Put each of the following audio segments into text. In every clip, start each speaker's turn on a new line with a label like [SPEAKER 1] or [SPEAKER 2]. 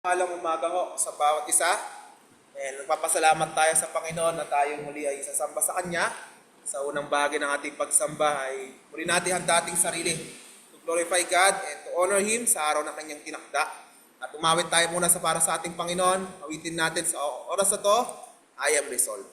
[SPEAKER 1] Malang umaga ho sa bawat isa. Nagpapasalamat tayo sa Panginoon na tayo muli ay sasamba sa Kanya. Sa unang bahagi ng ating pagsamba ay muli natin ang dating sarili to glorify God and to honor Him sa araw na Kanyang tinakda. At umawit tayo muna sa para sa ating Panginoon. Awitin natin sa oras na to, I am resolved.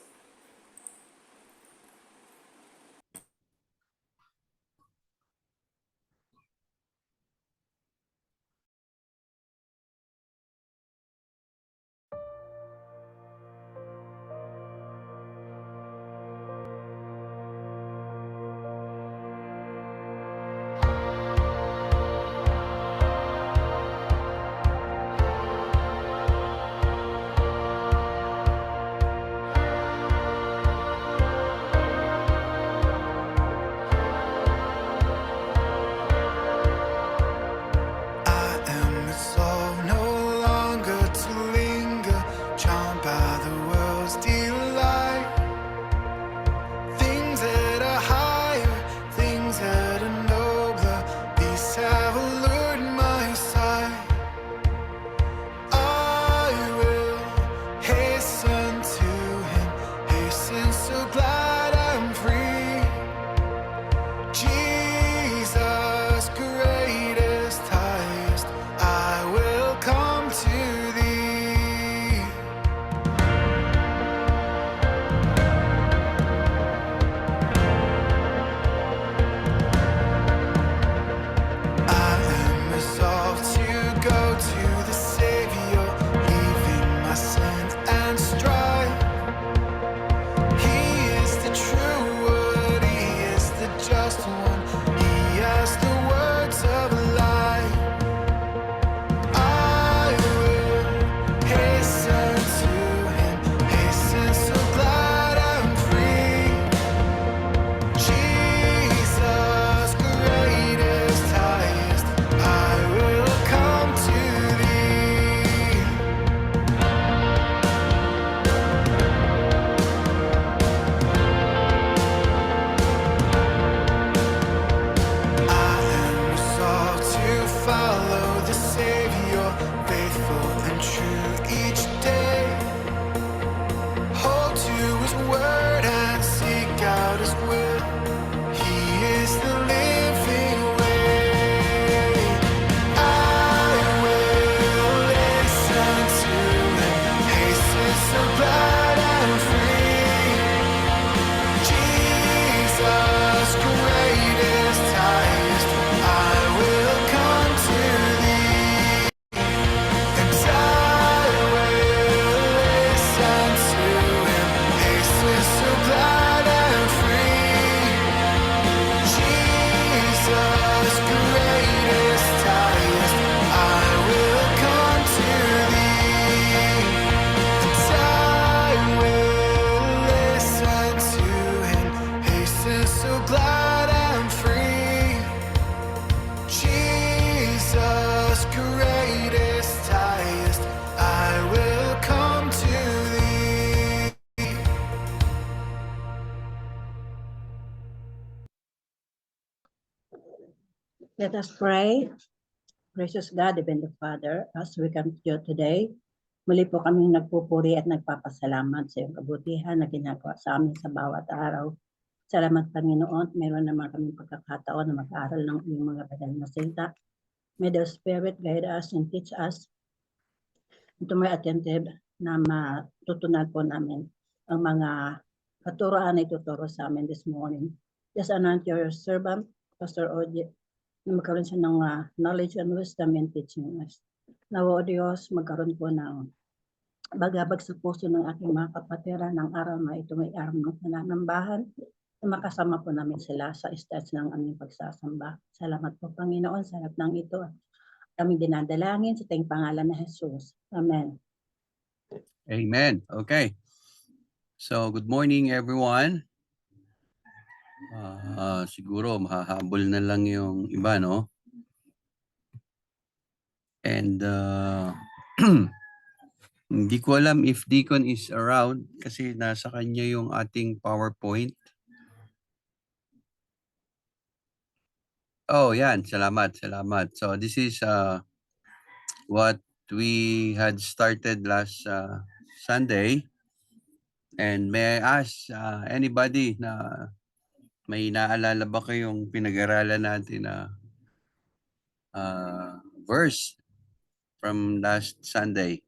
[SPEAKER 2] Let us pray. Gracious God, Heavenly Father, as we come to you today, muli po kaming nagpupuri at nagpapasalamat sa iyong kabutihan na ginagawa sa amin sa bawat araw. Salamat Panginoon, meron naman kaming pagkakataon na mag-aaral ng iyong mga banal na salita. May the Spirit guide us and teach us to may attentive na matutunan po namin ang mga katuroan na ituturo sa amin this morning. Just anoint your servant, Pastor Oje, na magkaroon siya ng knowledge and wisdom in teaching us. Nawa o Diyos, magkaroon po ng bagabag sa puso ng aking mga kapatiran ng araw na ito may araw ng pananambahan na makasama po namin sila sa stage ng aming pagsasamba. Salamat po Panginoon sa lahat ng ito. Kami dinadalangin sa tayong pangalan na Jesus. Amen.
[SPEAKER 3] Amen. Okay. So, good morning everyone. Siguro mahahabol na lang yung iba, no? And hindi ko alam if Deacon is around kasi nasa kanya yung ating PowerPoint. Oh, yan. Salamat, salamat. So, this is what we had started last Sunday. And may I ask anybody na may naalala ba kayong pinag-aralan natin na verse from last Sunday?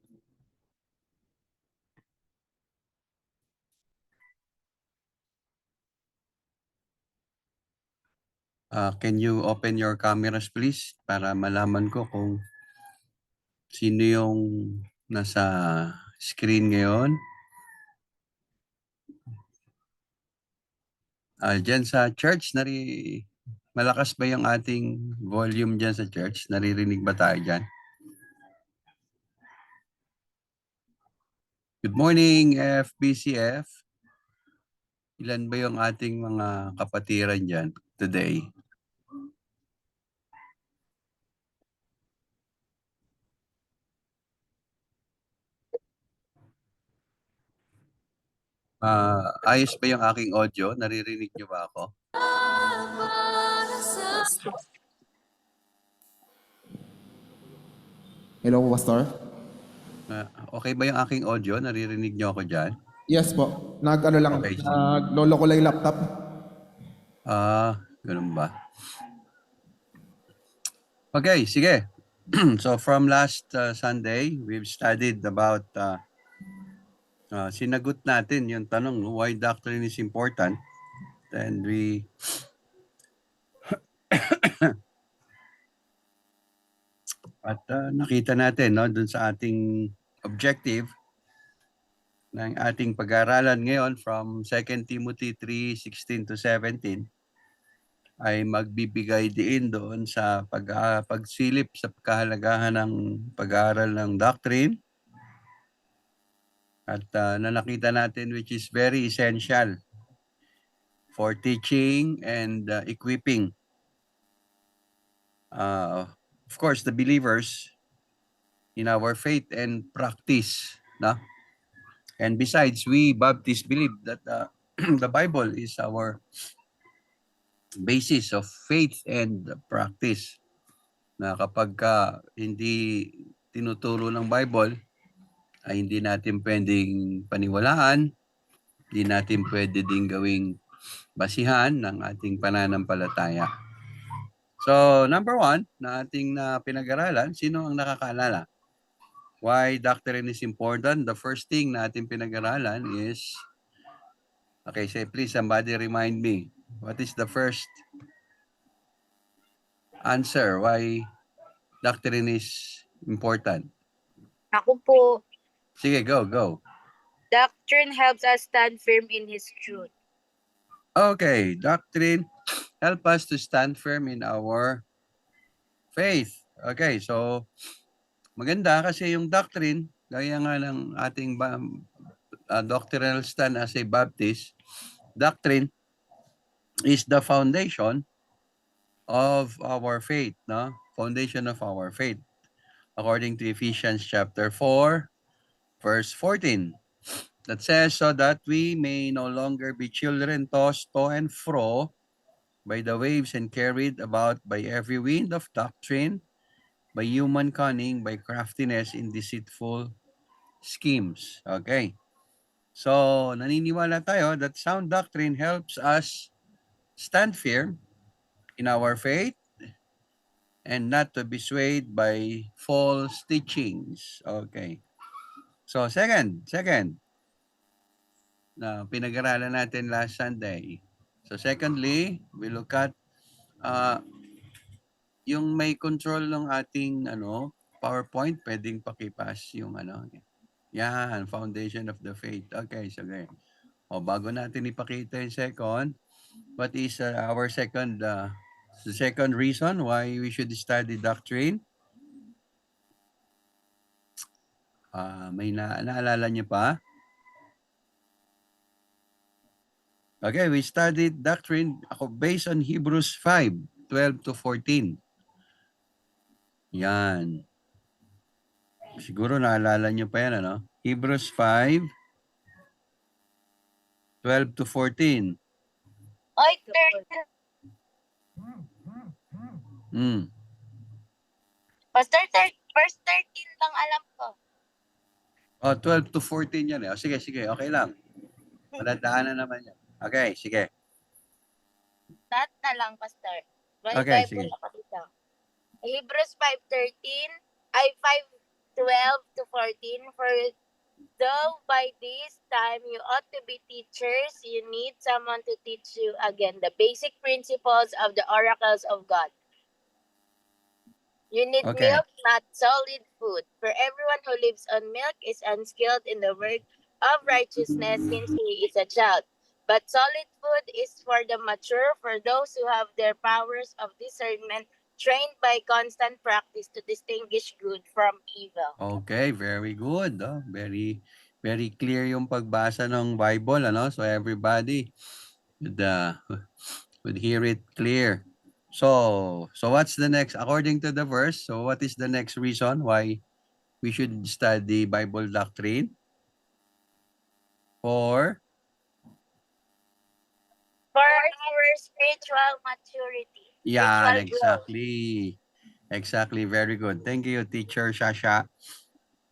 [SPEAKER 3] Can you open your cameras please para malaman ko kung sino yung nasa screen ngayon? Diyan sa church, malakas ba yung ating volume dyan sa church? Naririnig ba tayo dyan? Good morning, FBCF. Ilan ba yung ating mga kapatiran dyan today? Ayos ba yung aking audio? Naririnig niyo ba ako?
[SPEAKER 1] Hello, Pastor.
[SPEAKER 3] Okay ba yung aking audio? Naririnig niyo ako dyan?
[SPEAKER 1] Yes po. Nag-ano lang,
[SPEAKER 3] Okay.
[SPEAKER 1] naglolo ko lang yung laptop.
[SPEAKER 3] Ganun ba? Okay, sige. So from last Sunday, we've studied about sinagot natin yung tanong why doctrine is important. And we nakita natin dun sa ating objective ng ating pag-aaralan ngayon from 2 Timothy 3:16 to 17 ay magbibigay din doon sa pagsilip sa kahalagahan ng pag-aaral ng doctrine at na nakita natin which is very essential for teaching and equipping of course the believers in our faith and practice, no? And besides, we Baptists believe that the Bible is our basis of faith and practice. Na kapag hindi tinuturo ng Bible, ay hindi natin pwedeng paniwalaan, hindi natin pwede din gawing basihan ng ating pananampalataya. So, number 1 na ating pinag-aralan, sino ang nakakaalala? Why doctrine is important? The first thing na ating pinag-aralan is, okay, say please somebody remind me, what is the first answer why doctrine is important?
[SPEAKER 4] Ako po,
[SPEAKER 3] Sige, go.
[SPEAKER 4] doctrine helps us stand firm in His truth.
[SPEAKER 3] Okay, doctrine help us to stand firm in our faith. Okay, so maganda kasi yung doctrine, gaya nga ng ating doctrinal stand as a Baptist, doctrine is the foundation of our faith, no? Foundation of our faith. According to Ephesians chapter 4, verse 14. That says, so that we may no longer be children tossed to and fro by the waves and carried about by every wind of doctrine, by human cunning, by craftiness in deceitful schemes. Okay. So, naniniwala tayo that sound doctrine helps us stand firm in our faith and not to be swayed by false teachings. Okay. So, second, na pinag-aralan natin last Sunday. So, secondly, we look at yung may control ng ating PowerPoint, pwedeng pakipas yung yan, foundation of the faith. Okay, so okay. Bago natin ipakita yung second, what is our second the second reason why we should study doctrine? May naalala niyo pa? Okay, we studied doctrine based on Hebrews 5:12 to 14. Yan. Siguro naalala niyo pa yan, ano? Hebrews 5:12 to 14.
[SPEAKER 4] Oy,
[SPEAKER 3] Mm.
[SPEAKER 4] Pastor, Verse 13 lang alam ko.
[SPEAKER 3] Oh, 12 to 14 yan eh. O, sige, sige, okay lang. Madadaanan naman yan. Okay, sige.
[SPEAKER 4] That na lang, Pastor. May
[SPEAKER 3] Okay,
[SPEAKER 4] Bible
[SPEAKER 3] sige.
[SPEAKER 4] ako dito. Hebrews 5:13, ay 5:12 to 14. For though by this time you ought to be teachers, you need someone to teach you again the basic principles of the oracles of God. You need
[SPEAKER 3] Okay.
[SPEAKER 4] milk, not solid food. For everyone who lives on milk is unskilled in the word of righteousness since he is a child. But solid food is for the mature, for those who have their powers of discernment trained by constant practice to distinguish good from evil.
[SPEAKER 3] Okay, very good. Oh, very, very clear yung pagbasa ng Bible, ano? So everybody would hear it clear. So what's the next, according to the verse, so what is the next reason why we should study Bible doctrine? For
[SPEAKER 4] For our spiritual maturity.
[SPEAKER 3] yan,
[SPEAKER 4] Spiritual growth.
[SPEAKER 3] exactly, very good. Thank you, Teacher Shasha.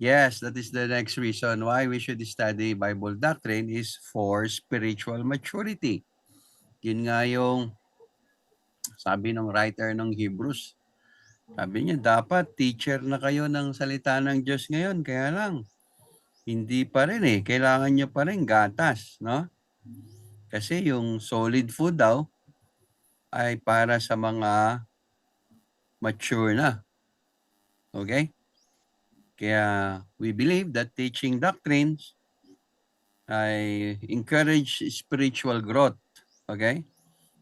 [SPEAKER 3] Yes, that is the next reason why we should study Bible doctrine is for spiritual maturity. Yun nga yung sabi ng writer ng Hebrews. Sabi niya, dapat teacher na kayo ng salita ng Diyos ngayon. Kaya lang, hindi pa rin eh. Kailangan niyo pa rin gatas, no? Kasi yung solid food daw ay para sa mga mature na. Okay? Kaya we believe that teaching doctrines ay encourage spiritual growth. Okay?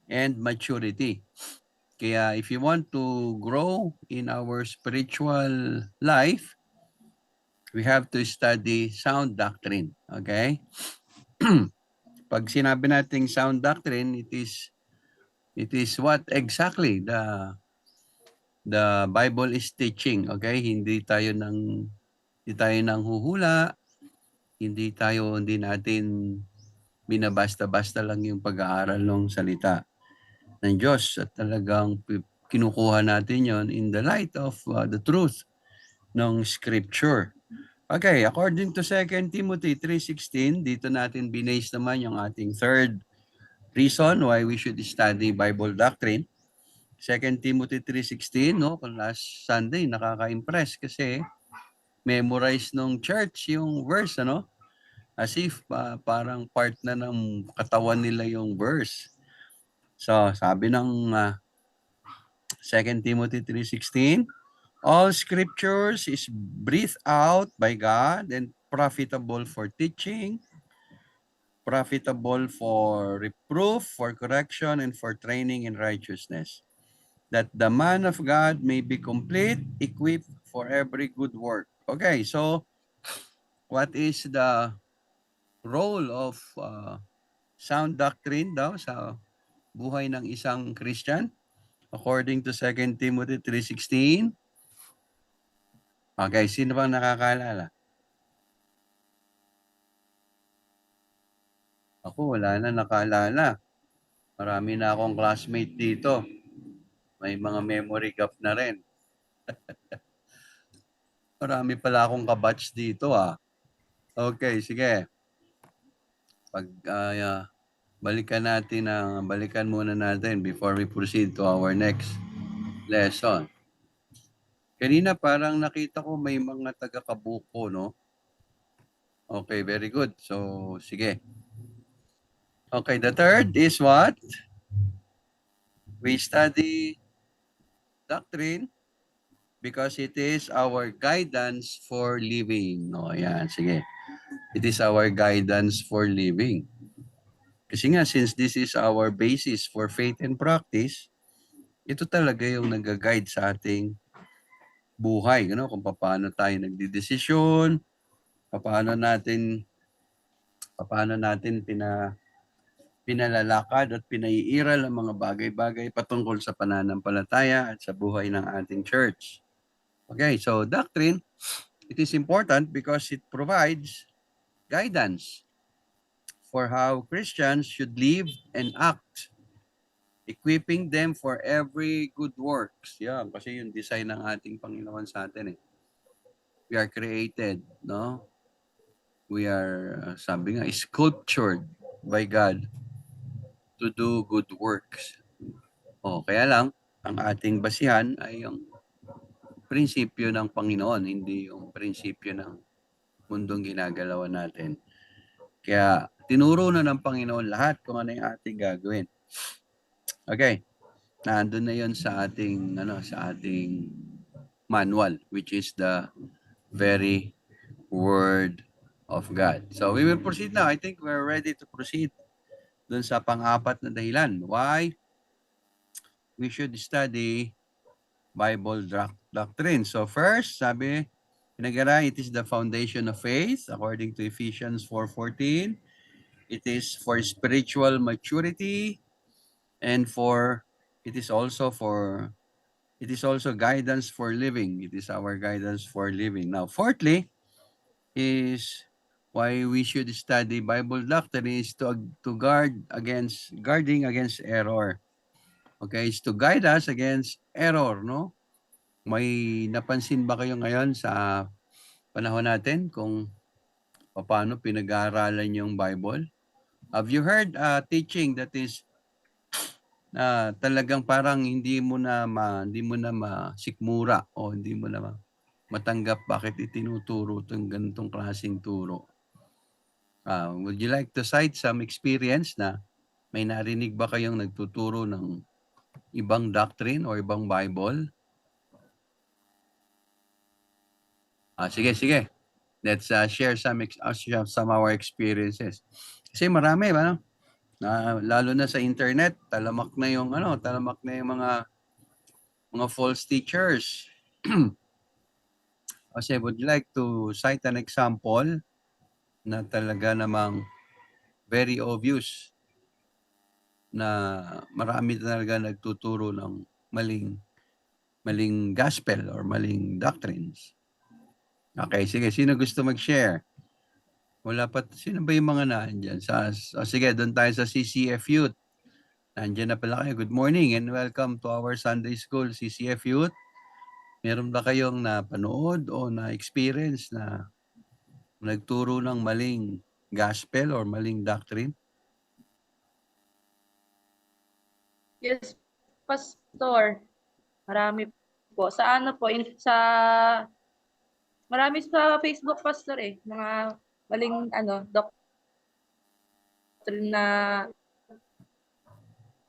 [SPEAKER 3] And maturity. Kaya if you want to grow in our spiritual life, we have to study sound doctrine. Okay? Pag sinabi nating sound doctrine, it is what exactly the Bible is teaching. Okay? Hindi tayo nang huhula, hindi natin binabasta-basta lang yung pag-aaral ng salita ng Diyos at talagang kinukuha natin yon in the light of the truth ng Scripture. Okay, according to 2 Timothy 3:16, dito natin binase naman yung ating third reason why we should study Bible doctrine. 2 Timothy 3:16, no? Kung last Sunday, nakaka-impress kasi memorize nung church yung verse, ano? As if parang part na ng katawan nila yung verse. So, sabi ng 2 Timothy 3:16, all scriptures is breathed out by God and profitable for teaching, profitable for reproof, for correction, and for training in righteousness, that the man of God may be complete, equipped for every good work. Okay, so what is the role of sound doctrine daw sa buhay ng isang Christian? According to 2 Timothy 3:16. Okay, sino bang nakakaalala? Ako, wala na nakaalala. Marami na akong classmate dito. May mga memory gap na rin. Marami pala akong kabatch dito ah. Okay, sige. Balikan muna natin before we proceed to our next lesson. Kanina parang nakita ko may mga taga-Kabuko, no? Okay, very good. So, sige. Okay, the third is what? We study doctrine because it is our guidance for living. No, yan, sige. It is our guidance for living. Kasi nga, since this is our basis for faith and practice, ito talaga yung nag-guide sa ating buhay, kung paano tayo nagdidesisyon, paano natin pinalalakad at pinaiiral ang mga bagay-bagay patungkol sa pananampalataya at sa buhay ng ating church. Okay, so doctrine, it is important because it provides guidance for how Christians should live and act, equipping them for every good works. Yan, kasi yung design ng ating Panginoon sa atin eh. We are created, no? We are, sabi nga, sculptured by God to do good works. Kaya lang, ang ating basihan ay yung prinsipyo ng Panginoon, hindi yung prinsipyo ng mundong ginagalawan natin. Kaya tinuro na ng Panginoon lahat kung ano yung ating gagawin. Okay. Nandun na 'yon sa ating manual, which is the very word of God. So we will proceed now. I think we're ready to proceed dun sa pang-apat na dahilan why we should study Bible doctrine. So first, sabi pinag-aralan, it is the foundation of faith according to Ephesians 4:14. It is for spiritual maturity and it is also guidance for living. It is our guidance for living. Now, fourthly, is why we should study Bible doctrine is to guarding against error. Okay, is to guide us against error, no? May napansin ba kayo ngayon sa panahon natin kung paano pinag-aaralan yung Bible? Have you heard teaching that is talagang parang hindi mo na masikmura o hindi mo na matanggap bakit itinuturo itong ganitong klaseng turo? Would you like to cite some experience na may narinig ba kayong nagtuturo ng ibang doctrine o ibang Bible? Sige. Let's share some of our experiences. Kasi marami ba, no? Lalo na sa internet, talamak na yung mga false teachers. Kasi would you like to cite an example na talaga namang very obvious na marami talaga nagtuturo ng maling gospel or maling doctrines? Okay, sige. Sino gusto mag-share? Wala pa. Sino ba yung mga nandyan? Sige, doon tayo sa CCF Youth. Nandyan na pala kayo. Good morning and welcome to our Sunday School CCF Youth. Meron ba kayong napanood o na-experience na nagturo ng maling gospel or maling doctrine?
[SPEAKER 5] Yes, Pastor. Marami po. Sa ano po, marami sa Facebook, Pastor mga maling doctrine na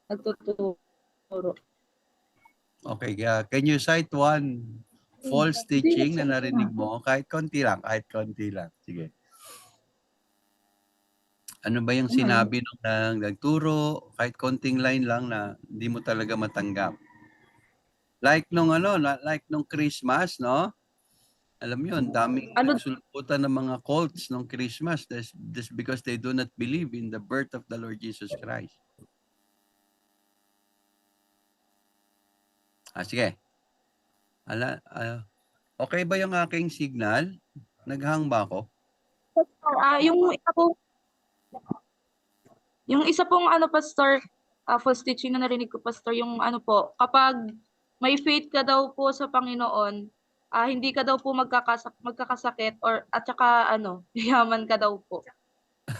[SPEAKER 5] nagtuturo.
[SPEAKER 3] Okay, can you cite one false teaching na narinig mo? Kahit konti lang. Sige. Ano ba yung sinabi nung nagturo? Kahit konting line lang na hindi mo talaga matanggap. Like nung Christmas, no? Alam mo yun, daming nagsulputan ng mga cults nung Christmas. That's because they do not believe in the birth of the Lord Jesus Christ. Sige. Okay ba yung aking signal? Naghang ba ako?
[SPEAKER 5] Yung isa pong Pastor, false teaching na narinig ko, Pastor, yung kapag may faith ka daw po sa Panginoon, hindi ka daw po magkakasakit at saka yaman ka daw po.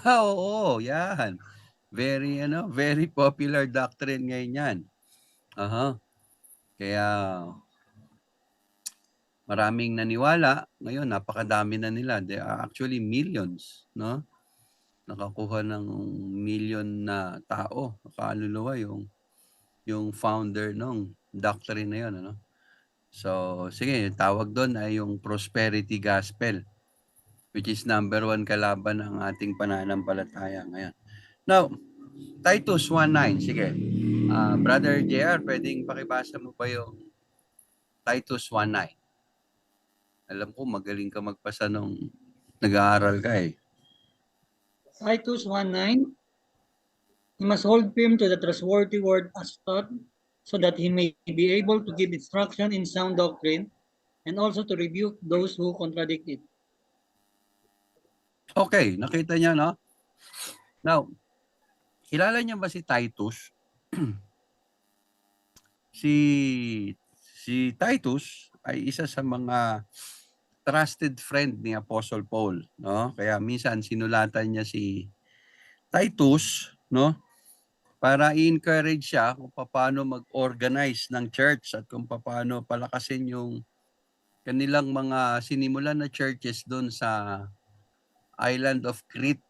[SPEAKER 3] Oo, yan. Very popular doctrine ngayon yan. Kaya maraming naniwala. Ngayon, napakadami na nila. There are actually millions, no? Nakakuha ng million na tao. Nakaluluwa yung founder ng doctrine na yun, ano? So, sige, yung tawag doon ay yung prosperity gospel, which is number 1 kalaban ng ating pananampalataya ngayon. Now, Titus 1:9, sige. Brother JR, pwedeng pakibasa mo ba yung Titus 1:9? Alam ko, magaling ka magpasa nung nag-aaral ka eh.
[SPEAKER 6] Titus 1:9, he must hold firm to the trustworthy word as taught, so that he may be able to give instruction in sound doctrine, and also to rebuke those who contradict it.
[SPEAKER 3] Okay, nakita niya, no? Now, kilala niya ba si Titus? si Titus ay isa sa mga trusted friend ni Apostle Paul, no? Kaya minsan sinulatan niya si Titus, no? Para i-encourage siya kung paano mag-organize ng church at kung paano palakasin yung kanilang mga sinimulan na churches doon sa island of Crete.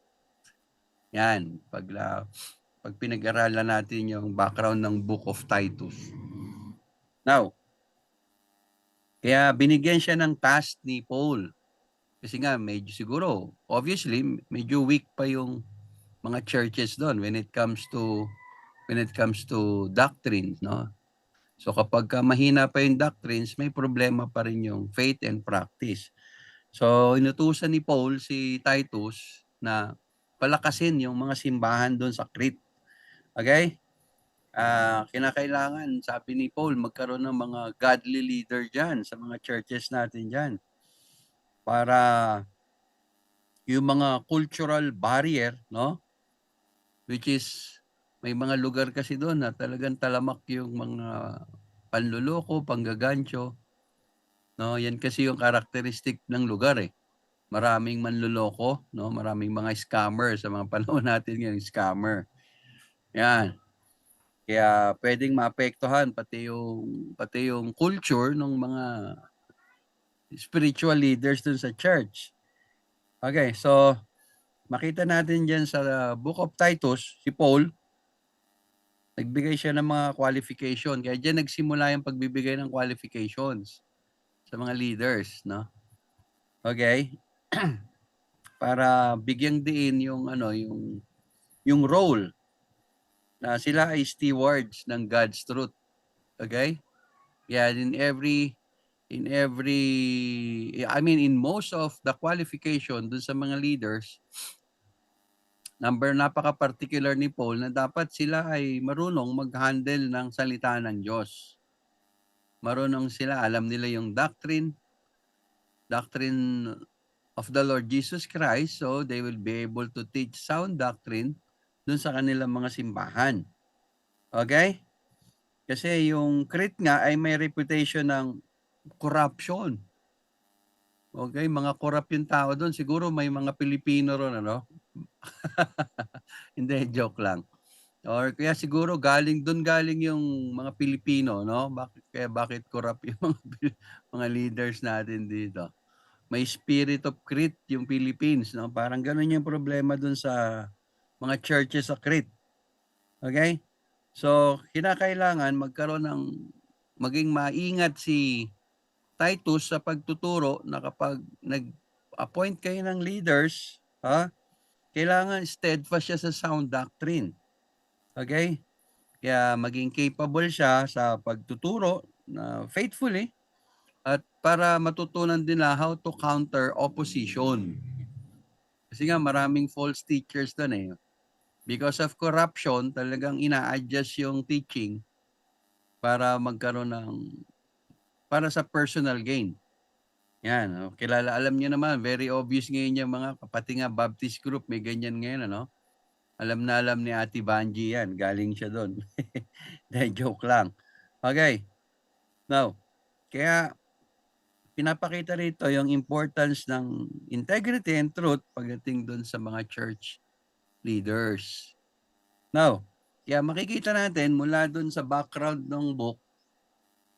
[SPEAKER 3] Yan, pag pinag-aralan natin yung background ng Book of Titus. Now, kaya binigyan siya ng task ni Paul. Kasi nga, medyo siguro, obviously, medyo weak pa yung mga churches doon when it comes to doctrines, no? So kapag mahina pa yung doctrines, may problema pa rin yung faith and practice. So inutusan ni Paul si Titus na palakasin yung mga simbahan doon sa Crete. Okay? Kinakailangan, sabi ni Paul, magkaroon ng mga godly leader dyan sa mga churches natin dyan. Para yung mga cultural barrier, no? Which is, may mga lugar kasi doon na talagang talamak yung mga panluloko, panggagancho. No, yan kasi yung karakteristik ng lugar eh. Maraming manluloko, no? Maraming mga scammer sa mga panahon natin ngayon, scammer. Yan. Kaya pwedeng maapektuhan pati yung culture ng mga spiritual leaders dun sa church. Okay, so makita natin diyan sa Book of Titus, si Paul, nagbigay siya ng mga qualification. Kaya diyan nagsimula yung pagbibigay ng qualifications sa mga leaders, no? Okay? Para bigyang diin yung role na sila ay stewards ng God's truth. Okay? Yeah, in most of the qualification dun sa mga leaders, napaka-particular ni Paul na dapat sila ay marunong mag-handle ng salita ng Diyos. Marunong sila, alam nila yung doctrine of the Lord Jesus Christ, so they will be able to teach sound doctrine dun sa kanilang mga simbahan. Okay? Kasi yung Crete nga ay may reputation ng corruption. Okay, mga corrupt yung tao doon. Siguro may mga Pilipino ron, ano? Hindi, joke lang. Or kaya siguro galing yung mga Pilipino, no? Bakit corrupt yung mga leaders natin dito? May spirit of Crete yung Philippines, no? Parang ganun yung problema doon sa mga churches sa Crete. Okay? So, kinakailangan maging maingat si Titus sa pagtuturo na kapag nag-appoint kayo ng leaders, kailangan steadfast siya sa sound doctrine. Okay? Kaya maging capable siya sa pagtuturo na faithfully at para matutunan din na how to counter opposition. Kasi nga maraming false teachers doon eh. Because of corruption, talagang ina-adjust yung teaching para para sa personal gain. Yan, alam niyo naman, very obvious ngayon yung mga kapati nga Baptist group, may ganyan ngayon, ano? Alam ni Ate Banji yan, galing siya doon. Joke lang. Okay. Now, kaya pinapakita rito yung importance ng integrity and truth pagdating doon sa mga church leaders. Now, kaya makikita natin mula doon sa background ng book,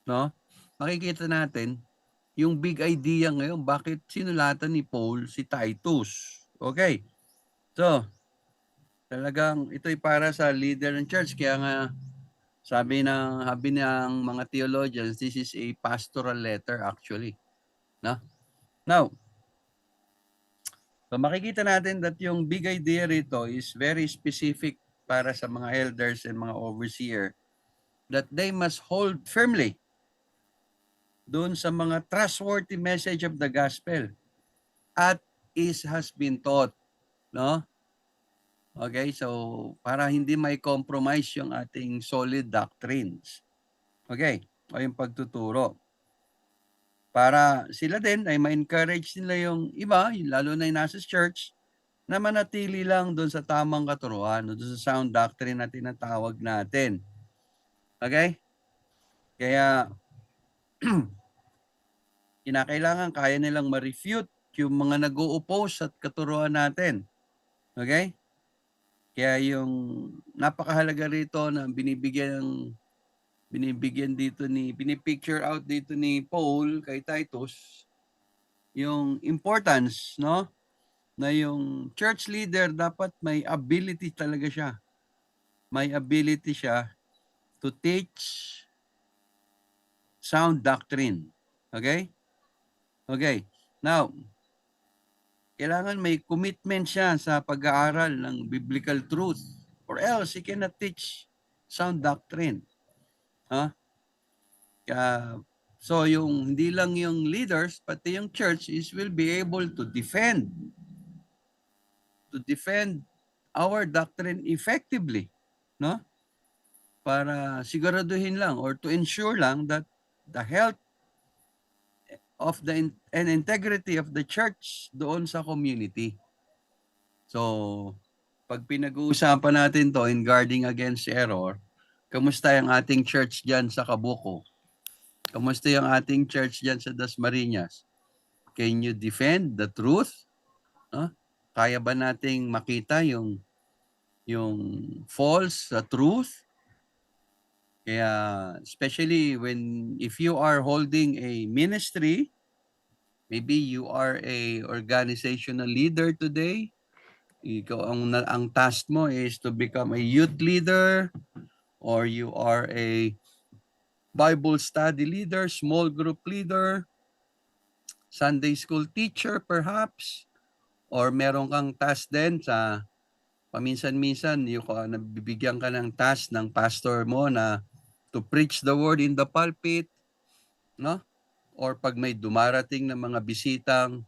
[SPEAKER 3] no? Makikita natin yung big idea ngayon, bakit sinulatan ni Paul si Titus. Okay. So, talagang ito'y para sa leader ng church. Kaya nga, sabi ng mga theologians, this is a pastoral letter actually. No? Now, so makikita natin that yung big idea rito is very specific para sa mga elders and mga overseer that they must hold firmly doon sa mga trustworthy message of the gospel at has been taught, no? Okay, so para hindi may compromise yung ating solid doctrines. Okay, o yung pagtuturo. Para sila din ay ma-encourage nila yung iba, lalo na yung nasa church, na manatili lang doon sa tamang katuruan, doon sa sound doctrine na tinatawag natin. Okay? Kaya kinakailangan kaya nilang ma-refute yung mga nag-o-oppose at katuruan natin. Okay? Kaya yung napakahalaga rito na binipicture out dito ni Paul kay Titus, yung importance, no? Na yung church leader dapat may ability talaga siya. May ability siya to teach sound doctrine. Okay? Okay. Now, kailangan may commitment siya sa pag-aaral ng biblical truth or else he cannot teach sound doctrine. Huh? So yung hindi lang yung leaders pati yung church will be able to defend our doctrine effectively, no? Para siguraduhin lang or to ensure lang that the health of and integrity of the church doon sa community. So, pag pinag-uusapan natin to in guarding against error, kamusta yung ating church diyan sa Kabuko? Kamusta yung ating church diyan sa Dasmariñas? Can you defend the truth? Huh? Kaya ba nating makita yung false sa truth? Kaya especially if you are holding a ministry, maybe you are a organizational leader today, ikaw ang task mo is to become a youth leader, or you are a Bible study leader, small group leader, Sunday school teacher perhaps, or meron kang task din sa paminsan-minsan nabibigyan ka ng task ng pastor mo na to preach the word in the pulpit, no? Or pag may dumarating na mga bisitang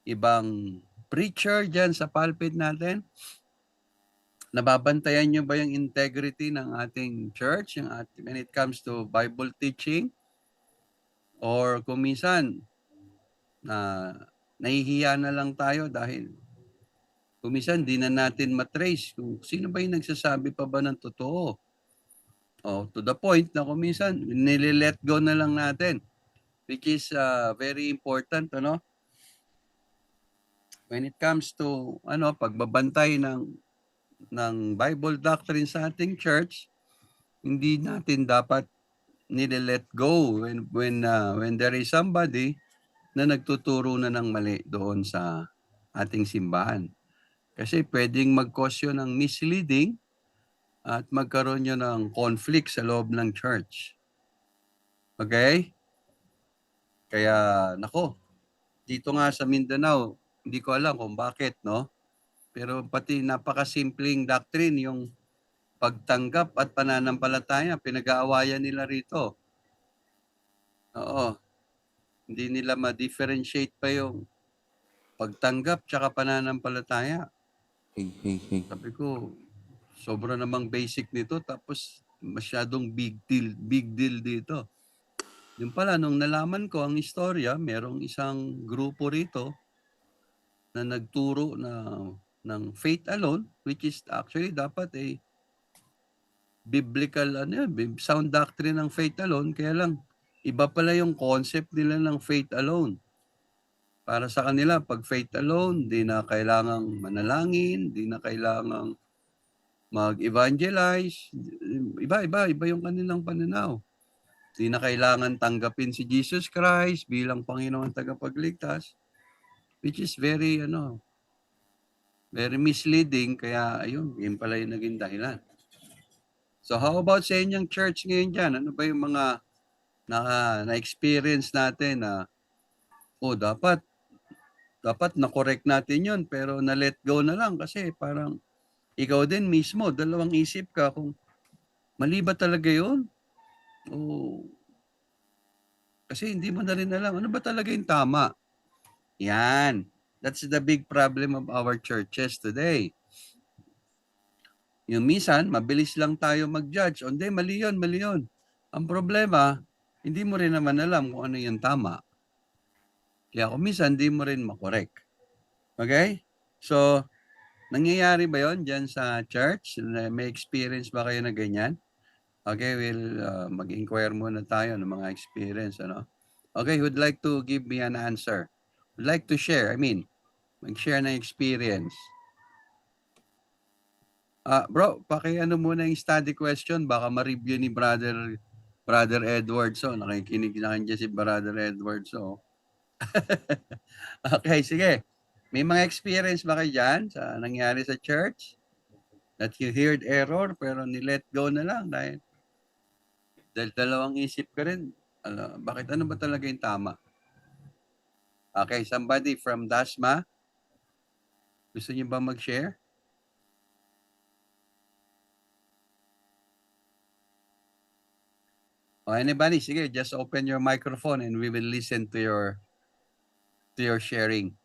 [SPEAKER 3] ibang preacher diyan sa pulpit natin, nababantayan niyo ba yung integrity ng ating church when it comes to Bible teaching? Or kung minsan nahihiya na lang tayo dahil kuminsan di na natin matrace kung sino ba yung nagsasabi pa ba ng totoo. To the point na kuminsan nile-let go na lang natin, which is very important, ano? When it comes to pagbabantay ng Bible doctrine sa ating church, hindi natin dapat nile-let go when there is somebody na nagtuturo na ng mali doon sa ating simbahan. Kasi pwedeng mag-cause yun ng misleading at magkaroon yun ng conflict sa loob ng church. Okay? Kaya, dito nga sa Mindanao, hindi ko alam kung bakit, no? Pero pati napakasimpleng doctrine, yung pagtanggap at pananampalataya, pinag-aawayan nila rito. Oo. Hindi nila ma-differentiate pa yung pagtanggap tsaka pananampalataya. Sabi ko, sobra namang basic nito tapos masyadong big deal dito. Yung pala, nung nalaman ko ang istorya, merong isang grupo rito na nagturo ng faith alone, which is actually dapat biblical sound doctrine ng faith alone, kaya lang iba pala yung concept nila ng faith alone. Para sa kanila, pag faith alone, di na kailangang manalangin, di na kailangang mag-evangelize. Iba yung kanilang pananaw. Di na kailangan tanggapin si Jesus Christ bilang Panginoon tagapagligtas, which is very misleading. Kaya yun pala yung naging dahilan. So how about sa inyong church ngayon dyan? Ano ba yung mga na-experience natin na dapat na-correct natin yun, pero na-let go na lang kasi parang ikaw din mismo, dalawang isip ka kung mali ba talaga yun? Kasi hindi mo na rin alam, ano ba talaga yung tama? Yan. That's the big problem of our churches today. Yung minsan, mabilis lang tayo mag-judge. Hindi, mali yun. Ang problema, hindi mo rin naman alam kung ano yung tama. Kaya kung minsan, hindi mo rin makorek. Okay? So, nangyayari ba yon dyan sa church? May experience ba kayo na ganyan? Okay, we'll mag-inquire muna tayo ng mga experience. Okay, who'd like to give me an answer? Would like to share, mag-share na experience. Bro, ano muna yung study question, baka ma-review ni Brother Edward. So, nakikinig na kanyan si Brother Edward. So, okay, sige. May mga experience ba kayo dyan sa nangyari sa church? That you heard error pero ni-let go na lang dahil dalawang isip ka rin. Bakit ano ba talaga yung tama? Okay, somebody from Dasma? Gusto niyo ba mag-share? O anybody, sige, just open your microphone and we will listen to your sharing.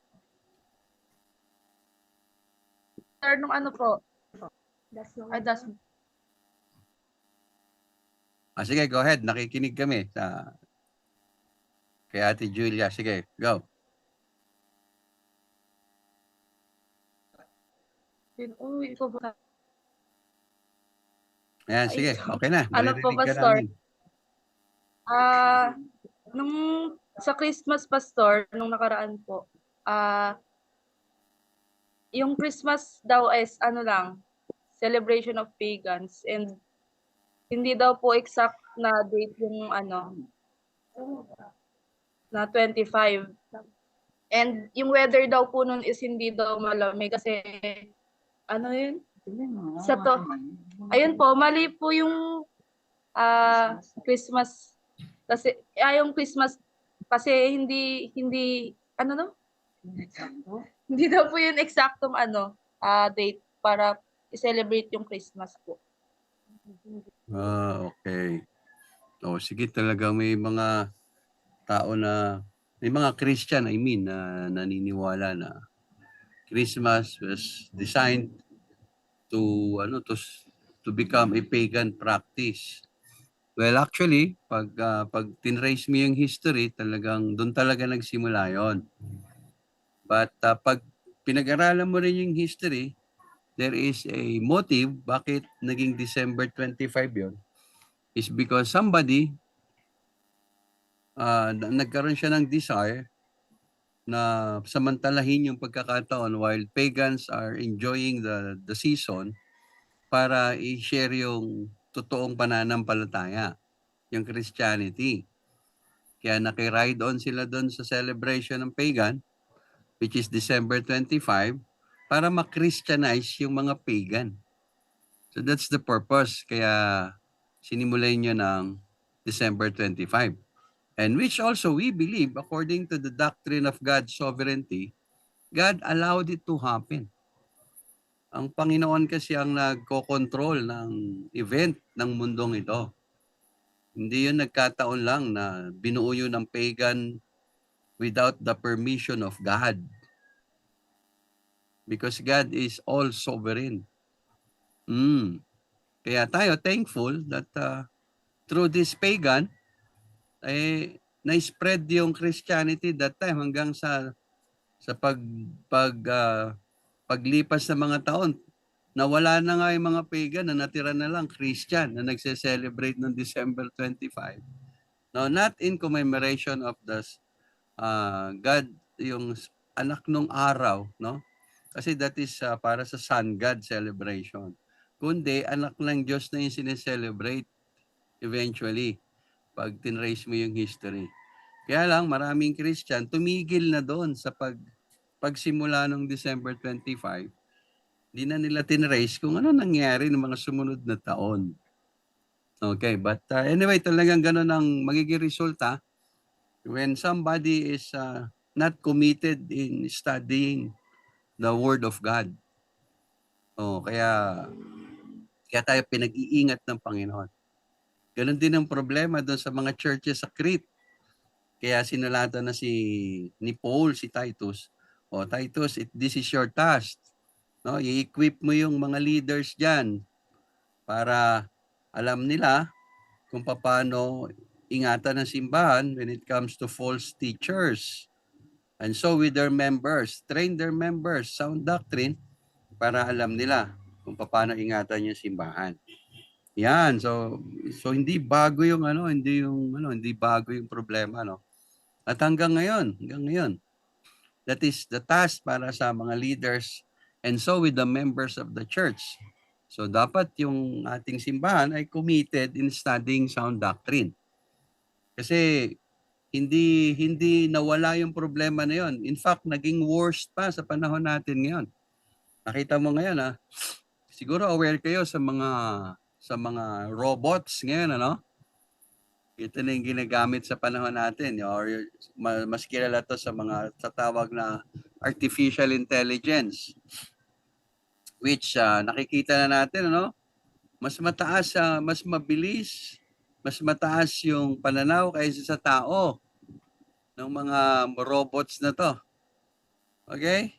[SPEAKER 5] Sir, nung ano po? Ay, das.
[SPEAKER 3] Sige, go ahead. Nakikinig kami kay Ate Julia. Sige, go.
[SPEAKER 5] Uy, ikaw ba?
[SPEAKER 3] Ayan, sige. Okay na.
[SPEAKER 5] Ano po,
[SPEAKER 3] Naririnig ka
[SPEAKER 5] Pastor?
[SPEAKER 3] namin.
[SPEAKER 5] Nung sa Christmas, Pastor, nung nakaraan po, yung Christmas daw is ano lang, celebration of pagans, and hindi daw po exact na date yung ano, na 25. And yung weather daw po nun is hindi daw malamig kasi ano yun? Ayun po, mali po yung Christmas kasi yung Christmas kasi hindi ano no? Hindi daw po yun eksaktong date para i-celebrate yung Christmas po.
[SPEAKER 3] Okay. Sige, talagang may mga tao may mga Christian, na naniniwala na Christmas was designed to become a pagan practice. Well, actually, pag tinrace mo yung history, doon talaga nagsimula yon. But pag pinag-aralan mo rin yung history, there is a motive bakit naging December 25 yon. Is because somebody nagkaroon siya ng desire na samantalahin yung pagkakataon while pagans are enjoying the season para i-share yung totoong pananampalataya, yung Christianity. Kaya naki-ride on sila doon sa celebration ng pagan, which is December 25, para ma-Christianize yung mga pagan. So that's the purpose. Kaya sinimulan nyo ng December 25. And which also we believe, according to the doctrine of God's sovereignty, God allowed it to happen. Ang Panginoon kasi ang nagko-control ng event ng mundong ito. Hindi yun nagkataon lang na binuo yun ng pagan without the permission of God. Because God is all sovereign. Kaya tayo thankful that through this pagan, na-spread yung Christianity that time hanggang sa paglipas ng mga taon, nawala na nga yung mga pagan na natira na lang Christian na nagse-celebrate ng December 25. No, not in commemoration of the God, yung anak nung araw, no? Kasi that is para sa Sun God celebration. Kundi anak ng Diyos na yung sineselebrate eventually pag tinrace mo yung history. Kaya lang maraming Christian tumigil na doon sa pagsimula ng December 25. Hindi na nila tinrace kung ano nangyari ng mga sumunod na taon. Okay, but anyway, talagang ganun ang magiging resulta when somebody is not committed in studying the Word of God. Kaya tayo pinag-iingat ng Panginoon. Ganon din ang problema doon sa mga churches sa Crete. Kaya sinulatan na ni Paul, si Titus. Titus, this is your task. No, i-equip mo yung mga leaders diyan para alam nila kung paano ingatan ng simbahan when it comes to false teachers. And so with their members, train their members, sound doctrine, para alam nila kung paano ingatan yung simbahan. Yan, so hindi bago yung hindi bago yung problema, no. At hanggang ngayon, that is the task para sa mga leaders and so with the members of the church. So dapat yung ating simbahan ay committed in studying sound doctrine. Kasi hindi nawala yung problema na yon. In fact, naging worst pa sa panahon natin ngayon. Nakita mo ngayon siguro aware kayo sa mga robots ngayon Ito na yung ginagamit sa panahon natin or mas kilala to sa mga tatawag na artificial intelligence, which nakikita na natin mas mataas, mas mabilis, mas mataas yung pananaw kaysa sa tao ng mga robots na to. Okay?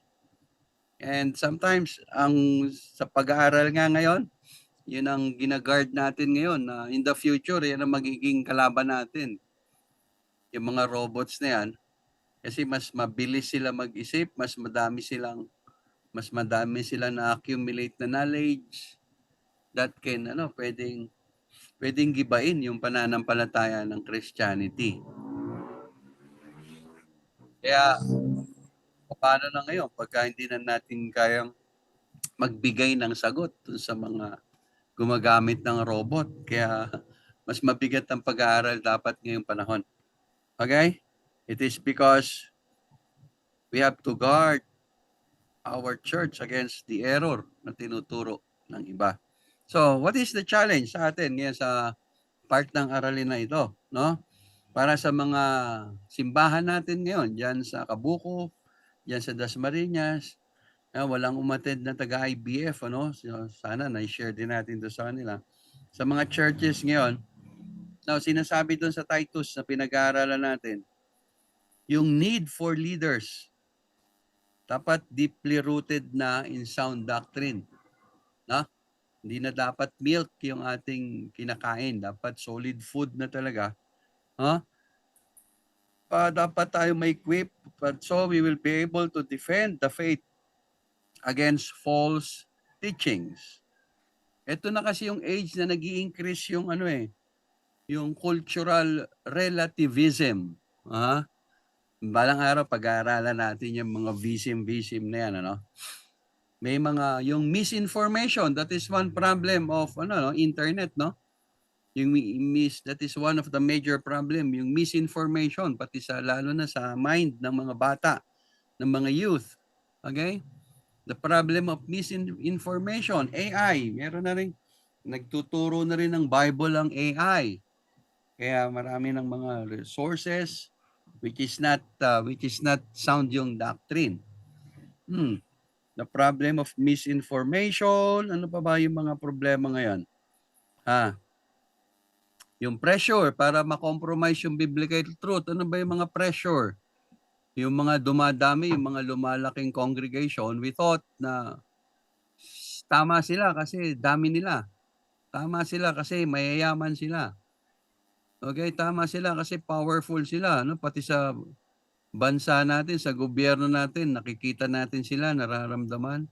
[SPEAKER 3] And sometimes sa pag-aaral nga ngayon, yun ang gina-guard natin ngayon na in the future yan ang magiging kalaban natin. Yung mga robots na yan kasi mas mabilis sila mag-isip, mas madami silang na-accumulate na knowledge that can pwedeng gibain yung pananampalataya ng Christianity. Kaya paano na ngayon pagka hindi na natin kayang magbigay ng sagot sa mga gumagamit ng robot. Kaya mas mabigat ang pag-aaral dapat ngayong panahon. Okay? It is because we have to guard our church against the error na tinuturo ng iba. So, what is the challenge sa atin ngayon sa part ng aralin na ito? Para sa mga simbahan natin ngayon, dyan sa Kabuko, dyan sa Dasmariñas, walang umattend na taga-IBF, So, sana na-share din natin ito sa kanila. Sa mga churches ngayon, sinasabi doon sa Titus na pinag-aaralan natin, yung need for leaders, dapat deeply rooted na in sound doctrine. Hindi na dapat milk yung ating kinakain. Dapat solid food na talaga. Dapat tayo may equip, so we will be able to defend the faith against false teachings. Ito na kasi yung age na nag-i-increase yung yung cultural relativism. Balang araw pag-aaralan natin yung mga visim na yan, May yung misinformation, that is one problem of internet, that is one of the major problem, yung misinformation pati lalo na sa mind ng mga bata, ng mga youth. Okay? The problem of misinformation, AI, meron na rin, nagtuturo na rin ng Bible ang AI. Kaya marami ng mga resources which is not sound yung doctrine. The problem of misinformation, ano pa ba yung mga problema ngayon? Yung pressure para ma-compromise yung biblical truth, ano ba yung mga pressure? Yung mga dumadami, yung mga lumalaking congregation, we thought na tama sila kasi dami nila. Tama sila kasi mayayaman sila. Okay, tama sila kasi powerful sila. Pati sa bansa natin, sa gobyerno natin, nakikita natin sila, nararamdaman.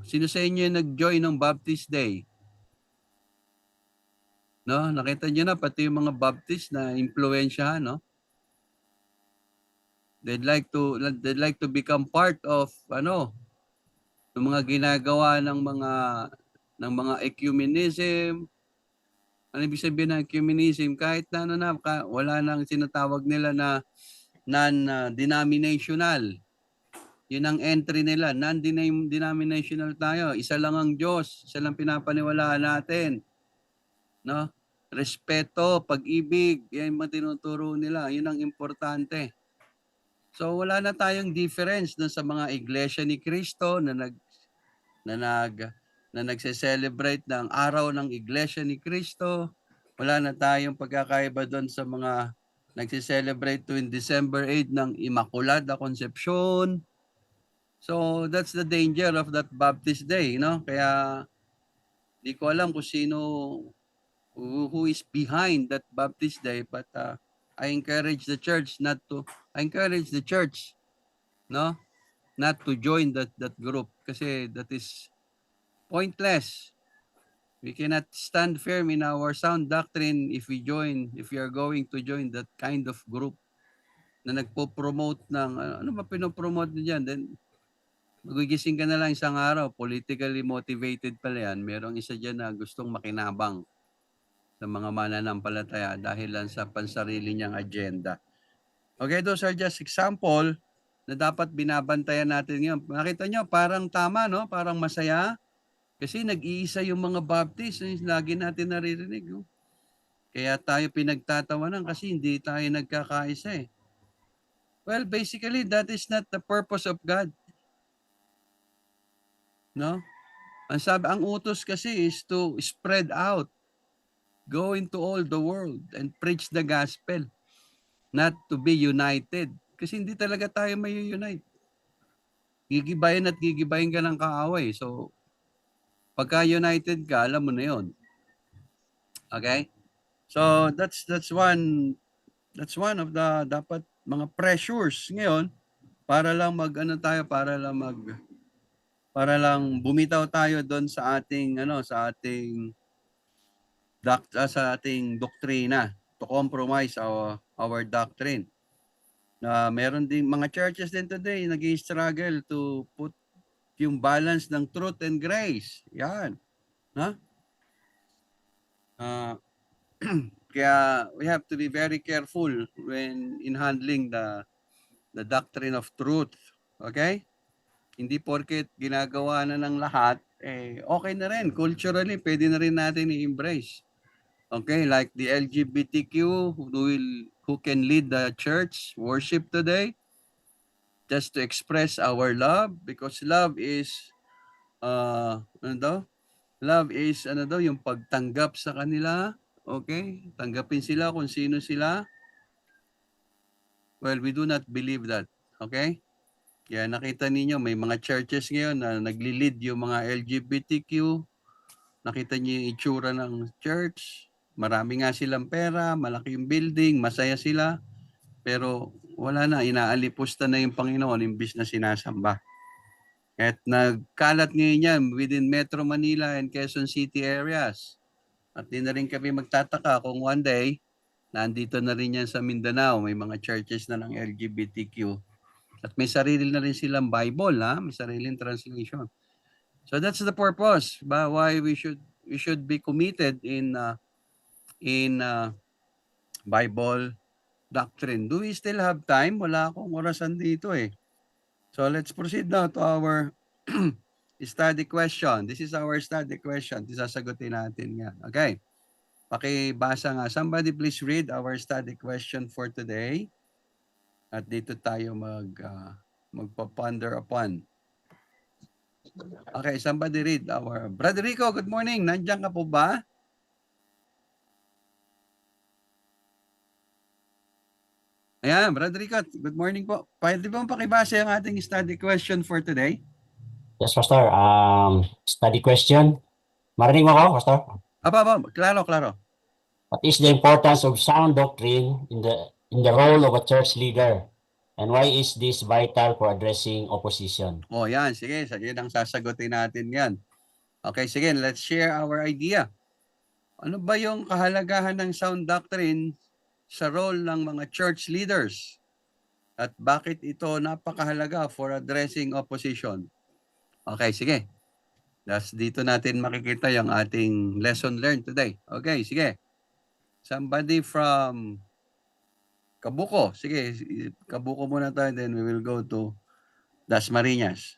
[SPEAKER 3] Sino sa inyo yung nag-join ng Baptist Day? Nakita niyo na pati yung mga Baptist na impluwensyahan, They'd like to become part of ng mga ginagawa ng mga ecumenism. Ano ibig sabihin ng ecumenism? Kahit na wala nang sinatawag nila na non-denominational. Yun ang entry nila, non-denominational tayo. Isa lang ang Diyos, isa lang pinapaniwalaan natin. Respeto, pag-ibig, yan yung tinuturo nila. Yun ang importante. So wala na tayong difference dun sa mga iglesia ni Cristo na nagse-celebrate ng araw ng iglesia ni Cristo. Wala na tayong pagkakaiba doon sa mga nagse-celebrate tuwing December 8 ng Immaculada Concepcion. So that's the danger of that Baptist Day, Kaya di ko alam kung sino who is behind that Baptist Day, but I encourage the church not to join that group kasi that is pointless. We cannot stand firm in our sound doctrine if we are going to join that kind of group. na nagpo-promote ng, ano ba pinopromote niya dyan? Then, magigising ka na lang isang araw, politically motivated pala yan. Merong isa dyan na gustong makinabang sa mga mananampalataya dahil lang sa pansarili niyang agenda. Okay, those are just example na dapat binabantayan natin ngayon. Nakita nyo, parang tama, no? Parang masaya. Kasi nag-iisa yung mga Baptist. Lagi natin naririnig. No? Kaya tayo pinagtatawanan kasi hindi tayo nagkakaisa eh. Well, basically, that is not the purpose of God. No? Ang utos kasi is to spread out. Go into all the world and preach the gospel. Not to be united. Kasi hindi talaga tayo may unite. Gigibayin at gigibayin ka ng kaaway. So, pagka united ka, alam mo na yon. Okay? So, that's one of the dapat mga pressures ngayon para lang para lang bumitaw tayo doon sa ating sa ating doktrina, to compromise our doctrine. Na meron din mga churches din today nag-i-struggle to put yung balance ng truth and grace. Yan. Ha? Kaya we have to be very careful when in handling the doctrine of truth. Okay? Hindi porket ginagawa na ng lahat, okay na rin. Culturally, pwede na rin natin i-embrace. Okay, like the LGBTQ who can lead the church worship today, just to express our love, because love is yung pagtanggap sa kanila. Okay, tanggapin sila kung sino sila. Well, we do not believe that. Okay? Kaya nakita ninyo may mga churches ngayon na nagli-lead yung mga LGBTQ. Nakita niyo yung itsura ng church. Marami nga silang pera, malaki yung building, masaya sila. Pero wala na, inaalipusta na yung Panginoon imbis na sinasamba. At nagkalat ngayon yan within Metro Manila and Quezon City areas. At di na rin kami magtataka kung one day, nandito na rin yan sa Mindanao, may mga churches na ng LGBTQ. At may sarili na rin silang Bible, ha? May sariling translation. So that's the purpose why we should be committed in Bible doctrine. Do we still have time? Wala akong orasan dito eh. So let's proceed now to our study question. This is our study question. Sasagutin natin yan. Okay. Pakibasa nga. Somebody please read our study question for today. At dito tayo magpa-ponder upon. Okay, somebody read our... Brother Rico, good morning. Nandiyan ka po ba? Ayan, Brother Rico, good morning po. Pwede ba pakibasa ang ating study question for today?
[SPEAKER 7] Yes, Pastor. Study question. Marinig mo ako, Pastor?
[SPEAKER 3] Klaro.
[SPEAKER 7] What is the importance of sound doctrine in the role of a church leader? And why is this vital for addressing opposition?
[SPEAKER 3] Oh, yan. Sige ang sasagutin natin yan. Okay, sige. Let's share our idea. Ano ba yung kahalagahan ng sound doctrine sa role ng mga church leaders? At bakit ito napakahalaga for addressing opposition? Okay, sige. Dito natin makikita yung ating lesson learned today. Okay, sige. Somebody from Kabuko. Sige, Kabuko muna tayo, then we will go to Dasmariñas.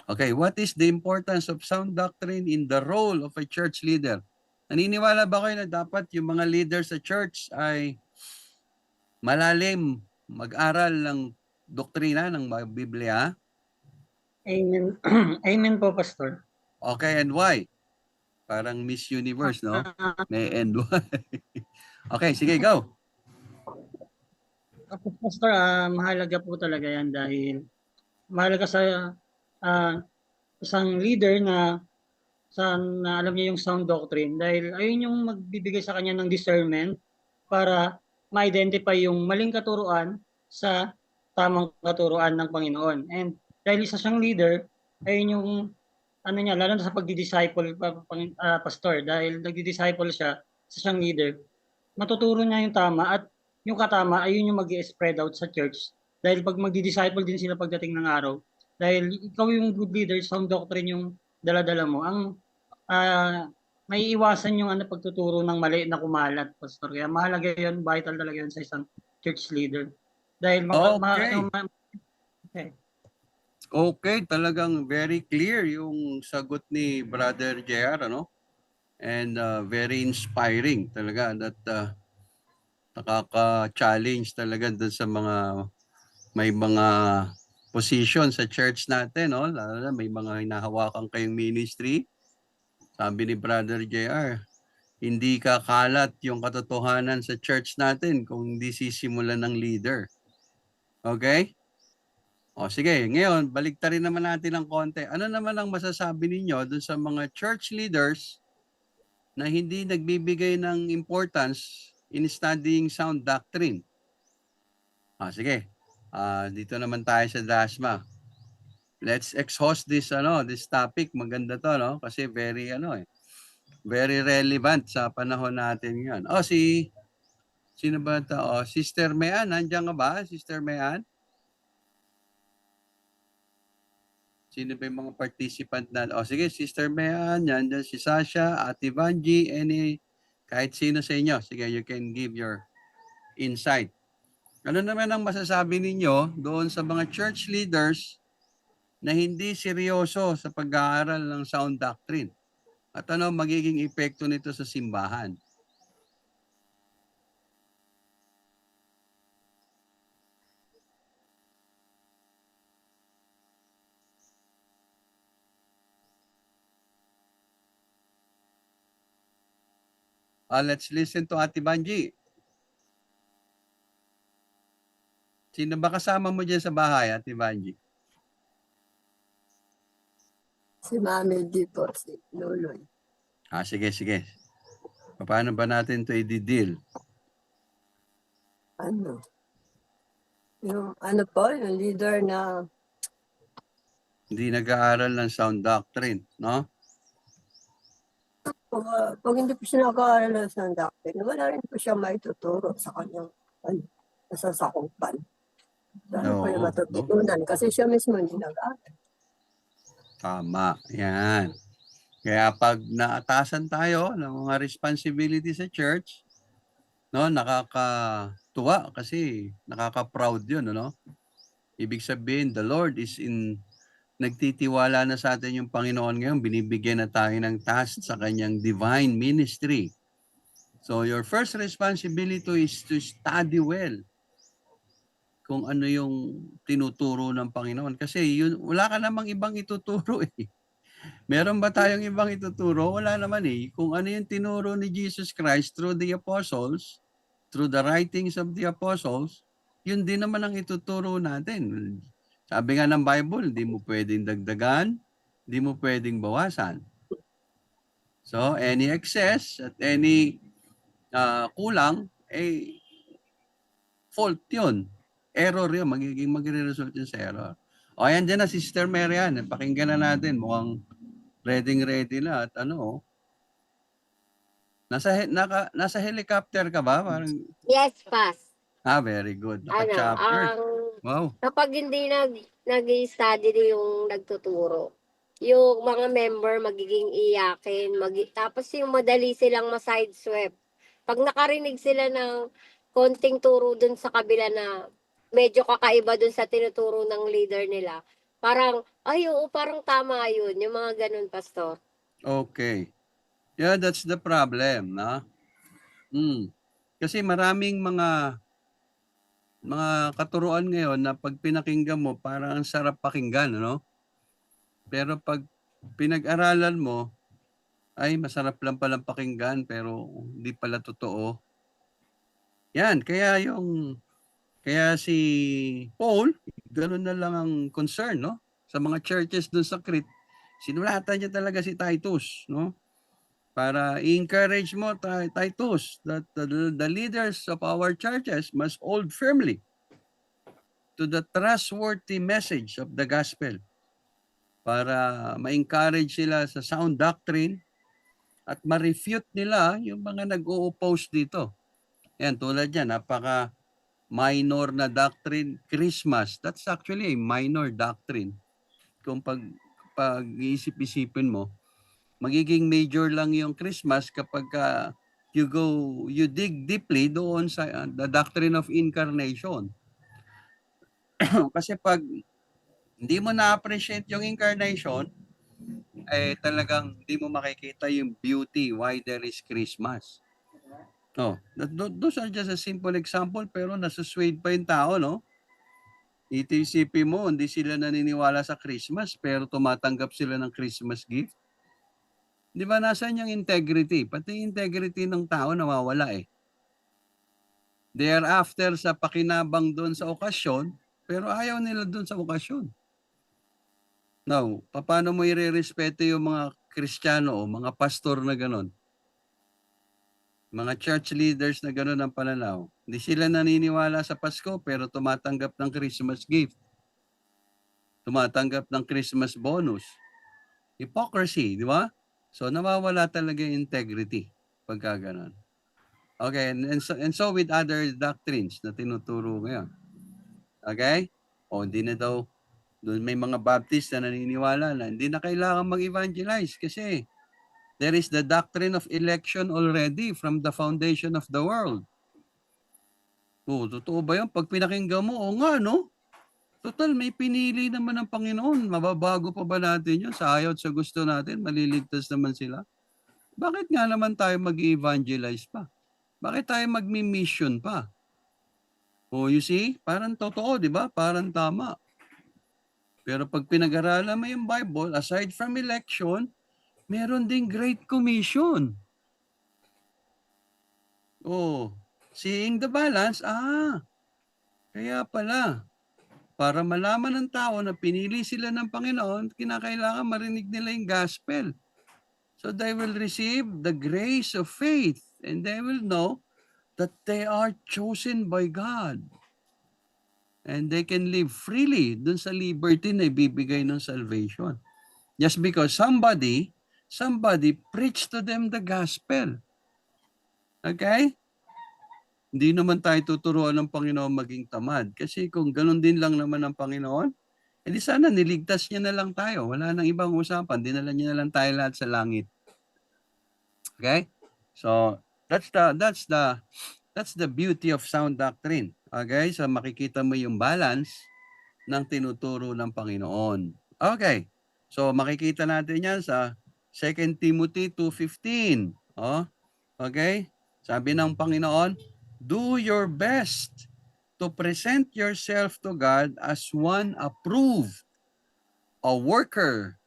[SPEAKER 3] Okay, what is the importance of sound doctrine in the role of a church leader? Naniniwala ba kayo na dapat yung mga leaders sa church ay malalim mag-aral ng doktrina ng Biblia?
[SPEAKER 6] Amen. Amen po, Pastor.
[SPEAKER 3] Okay, and why? Parang Miss Universe, no? May and why? Okay, sige, go.
[SPEAKER 6] Pastor, mahalaga po talaga yan dahil mahalaga sa isang leader na alam niya yung sound doctrine dahil ayun yung magbibigay sa kanya ng discernment para ma-identify yung maling katuruan sa tamang katuruan ng Panginoon. And dahil isa siyang leader, ayun yung niya, lalo na sa pagdi-disciple, Pastor, dahil nagdi-disciple siya sa siyang leader. matuturo niya yung tama at yung katama ay yun yung mag-spread out sa church. Dahil pag magdi-disciple din sila pagdating ng araw, dahil ikaw yung good leader, sound doctrine yung dala-dala mo, ang may iwasan yung pagtuturo ng mali na kumalat, Pastor. Kaya mahalaga yun, vital talaga yun sa isang church leader. Dahil
[SPEAKER 3] Okay. Okay, talagang very clear yung sagot ni Brother JR, ano? And very inspiring talaga that nakaka-challenge talaga dun sa may mga position sa church natin, no? Lalo na may mga hinahawakan kayong ministry. Sabi ni Brother JR, hindi kakalat yung katotohanan sa church natin kung hindi sisimulan ng leader. Okay? O sige, ngayon, baliktarin naman natin ng konti. Ano naman ang masasabi ninyo dun sa mga church leaders na hindi nagbibigay ng importance in studying sound doctrine? Sige, dito naman tayo sa DASMA. Let's exhaust this topic. Maganda to, no? Kasi very very relevant sa panahon natin ngayon. Sino ba ito? Sister Mayan, nandiyan ka ba? Sister Mayan? Sino ba yung mga participant na? Sige, Sister Mayan, yan si Sasha, Ate Vanji, kahit sino sa inyo. Sige, you can give your insight. Ano naman ang masasabi ninyo doon sa mga church leaders na hindi seryoso sa pag-aaral ng sound doctrine? At ano magiging epekto nito sa simbahan? Let's listen to Ate Banji. Sino ba kasama mo dyan sa bahay, Ate Banji?
[SPEAKER 8] Si Mami D po, si Loloy.
[SPEAKER 3] Sige. Paano ba natin ito i-deal?
[SPEAKER 8] Yung po, yung leader na
[SPEAKER 3] Hindi nag-aaral ng sound doctrine, no?
[SPEAKER 8] pag hindi po siya nag-aaral ng doctrine, wala rin po siya maituturo sa kanyang nasasakupan. Dahil po yung matututunan kasi siya mismo hindi nag-aaral.
[SPEAKER 3] Tama, yan. Kaya pag naatasan tayo ng mga responsibility sa church, no, nakakatuwa kasi nakaka-proud 'yun, no? Ibig sabihin, the Lord is nagtitiwala na sa atin yung Panginoon ngayon, binibigyan na tayo ng task sa kanyang divine ministry. So your first responsibility is to study well kung ano yung tinuturo ng Panginoon. Kasi wala ka namang ibang ituturo eh. Meron ba tayong ibang ituturo? Wala naman eh. Kung ano yung tinuro ni Jesus Christ through the apostles, through the writings of the apostles, yun din naman ang ituturo natin. Sabi nga ng Bible, hindi mo pwedeng dagdagan, hindi mo pwedeng bawasan. So, any excess at any kulang, fault yun. Error yun. Magre-result yun sa error. Ayan dyan na, Sister Marian. Pakinggan na natin. Mukhang ready na. At nasa helicopter ka ba? Parang...
[SPEAKER 8] Yes, pass.
[SPEAKER 3] Very good. Naka-chapter. Wow.
[SPEAKER 8] Kapag hindi nag-study yung nagtuturo, yung mga member magiging iyakin, tapos yung madali silang ma-sideswipe. Pag nakarinig sila ng konting turo dun sa kabila na medyo kakaiba dun sa tinuturo ng leader nila, parang, parang tama yun, yung mga ganun, Pastor.
[SPEAKER 3] Okay. Yeah, that's the problem, no? Kasi maraming mga katuruan ngayon na pag pinakinggan mo, parang ang sarap pakinggan, no? Pero pag pinag-aralan mo, ay masarap lang palang pakinggan, pero hindi pala totoo. Yan, kaya si Paul, gano'n na lang ang concern, no? Sa mga churches doon sa Crete, sinulatan niya talaga si Titus, no? Para i-encourage mo, Titus, that the leaders of our churches must hold firmly to the trustworthy message of the gospel para ma-encourage sila sa sound doctrine at ma-refute nila yung mga nag-o-oppose dito. Yan, tulad yan, napaka minor na doctrine, Christmas. That's actually a minor doctrine. Kung pag-iisip-isipin mo, magiging major lang yung Christmas kapag you dig deeply doon sa the doctrine of incarnation. Kasi pag hindi mo na-appreciate yung incarnation, talagang hindi mo makikita yung beauty why there is Christmas. Those are just a simple example, pero nasuswade pa yung tao, no? Isipin mo, hindi sila naniniwala sa Christmas, pero tumatanggap sila ng Christmas gift. Di ba, nasaan yung integrity? Pati yung integrity ng tao nawawala eh. They are after sa pakinabang doon sa okasyon, pero ayaw nila doon sa okasyon. Now, paano mo irerespeto yung mga Kristiyano o mga pastor na ganon? Mga church leaders na ganon ang pananaw. Hindi sila naniniwala sa Pasko pero tumatanggap ng Christmas gift. Tumatanggap ng Christmas bonus. Hypocrisy, di ba? So nawawala talaga yung integrity pagka ganon. Okay, and so with other doctrines na tinuturo ngayon. Okay? O hindi na daw, doon may mga Baptist na naniniwala na hindi na kailangan mag-evangelize kasi there is the doctrine of election already from the foundation of the world. Totoo ba yun? Pag pinakinggan mo, nga, no? Total, may pinili naman ng Panginoon. Mababago pa ba natin yun? Sa ayaw at sa gusto natin, maliligtas naman sila. Bakit nga naman tayo mag-evangelize pa? Bakit tayo magmi-mission pa? You see? Parang totoo, di ba? Parang tama. Pero pag pinag-aralan mo yung Bible, aside from election, meron ding Great Commission. Seeing the balance, kaya pala, para malaman ng tao na pinili sila ng Panginoon, kinakailangan marinig nila yung gospel. So they will receive the grace of faith and they will know that they are chosen by God. And they can live freely dun sa liberty na ibibigay ng salvation. Just because somebody preached to them the gospel. Okay? Hindi naman tayo tuturuan ng Panginoon maging tamad. Kasi kung ganun din lang naman ang Panginoon, edi sana niligtas niya na lang tayo. Wala nang ibang usapan. Dinala niya na lang tayo lahat sa langit. Okay? So, that's the beauty of sound doctrine. Okay? So, makikita mo yung balance ng tinuturo ng Panginoon. Okay. So, makikita natin yan sa 2 Timothy 2:15. Okay? Sabi ng Panginoon, do your best to present yourself to God as one approved, a worker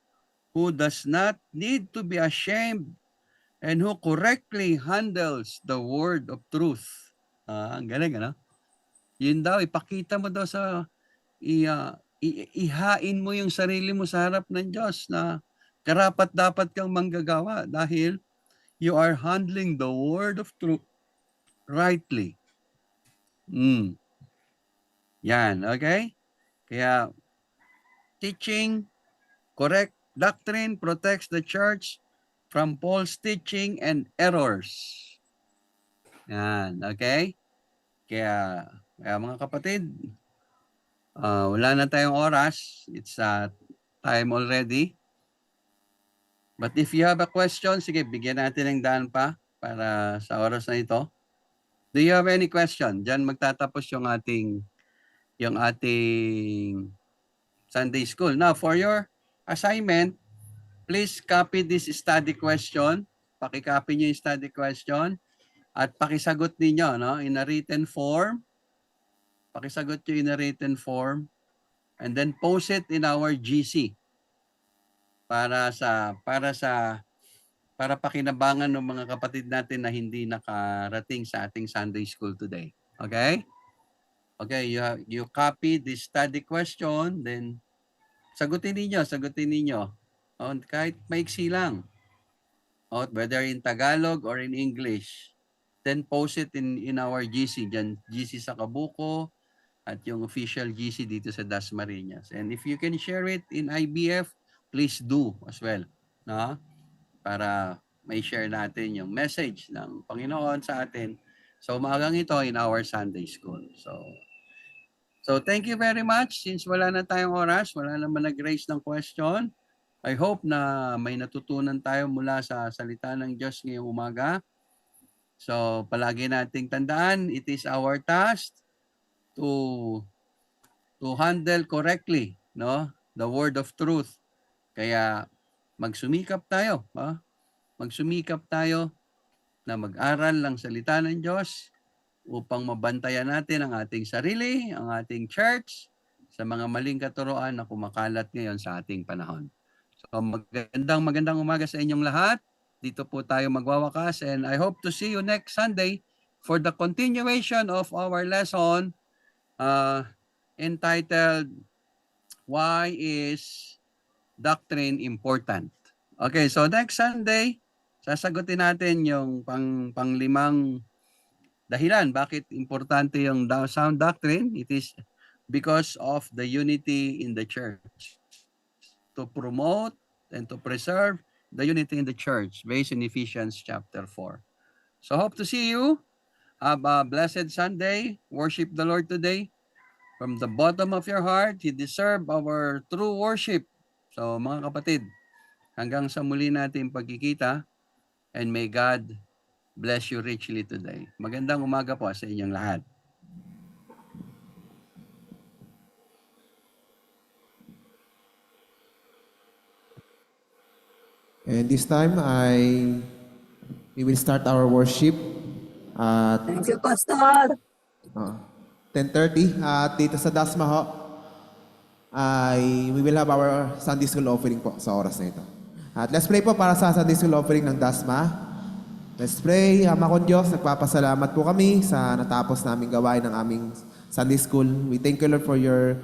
[SPEAKER 3] who does not need to be ashamed and who correctly handles the word of truth. Ang galing, ano? Yun daw, ipakita mo daw sa, ihain mo yung sarili mo sa harap ng Diyos na karapat-dapat kang manggagawa dahil you are handling the word of truth rightly. Yan, okay? Kaya, teaching, correct doctrine protects the church from false teaching and errors. Yan, okay? Kaya mga kapatid, wala na tayong oras. It's time already. But if you have a question, sige, bigyan natin ng daan pa para sa oras na ito. Do you have any question? Diyan magtatapos yung ating Sunday school. Now, for your assignment, please copy this study question. Paki-copy niyo yung study question at pakisagot niyo, no, in a written form. Pakisagot niyo in a written form and then post it in our GC para pakinabangan ng mga kapatid natin na hindi nakarating sa ating Sunday school today. Okay? Okay, you copy the study question, then sagutin ninyo. Kahit maiksi lang. Whether in Tagalog or in English. Then post it in our GC, dyan, GC sa Kabuko at yung official GC dito sa Dasmariñas. And if you can share it in IBF, please do as well. No? Para may share natin yung message ng Panginoon sa atin So umagang ito in our Sunday school. So thank you very much. Since wala na tayong oras, wala naman nag-raise ng question. I hope na may natutunan tayo mula sa salita ng Diyos ngayong umaga. So palagi nating tandaan, it is our task to handle correctly, no, the word of truth. Kaya magsumikap tayo, magsumikap tayo na mag-aral ng salita ng Diyos upang mabantayan natin ang ating sarili, ang ating church sa mga maling katuruan na kumakalat ngayon sa ating panahon. So magandang umaga sa inyong lahat. Dito po tayo magwawakas, and I hope to see you next Sunday for the continuation of our lesson entitled Why is Doctrine Important? Okay, so next Sunday, sasagutin natin yung panglimang dahilan bakit importante yung sound doctrine. It is because of the unity in the church. To promote and to preserve the unity in the church based in Ephesians chapter 4. So hope to see you. Have a blessed Sunday. Worship the Lord today. From the bottom of your heart, He deserves our true worship. So mga kapatid, hanggang sa muli natin pagkikita, and may God bless you richly today. Magandang umaga po sa inyong lahat.
[SPEAKER 1] And this time, we will start our worship at
[SPEAKER 2] Thank you, Pastor.
[SPEAKER 1] 10:30 at dito sa Dasma ho, we will have our Sunday School offering po sa oras na ito. At let's pray po para sa Sunday School offering ng Dasma. Let's pray. Ama kong Diyos, nagpapasalamat po kami sa natapos naming gawain ng aming Sunday School. We thank you, Lord, for your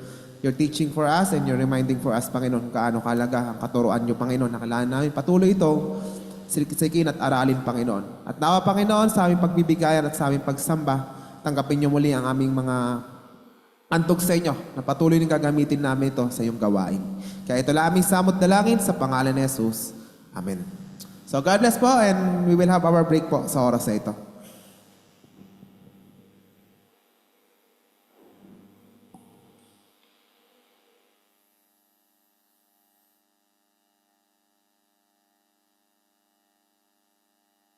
[SPEAKER 1] teaching for us and your reminding for us, Panginoon, kaano kalaga ang katuruan niyo, Panginoon. Nakalaan namin patuloy itong sikin at aralin, Panginoon. At nawa, Panginoon, sa aming pagbibigayan at sa aming pagsamba, tanggapin niyo muli ang aming mga antog sa inyo na patuloy rin gagamitin namin ito sa iyong gawain. Kaya ito lang aming samot dalangin sa pangalan ni Jesus. Amen. So God bless po, and we will have our break po sa oras na ito.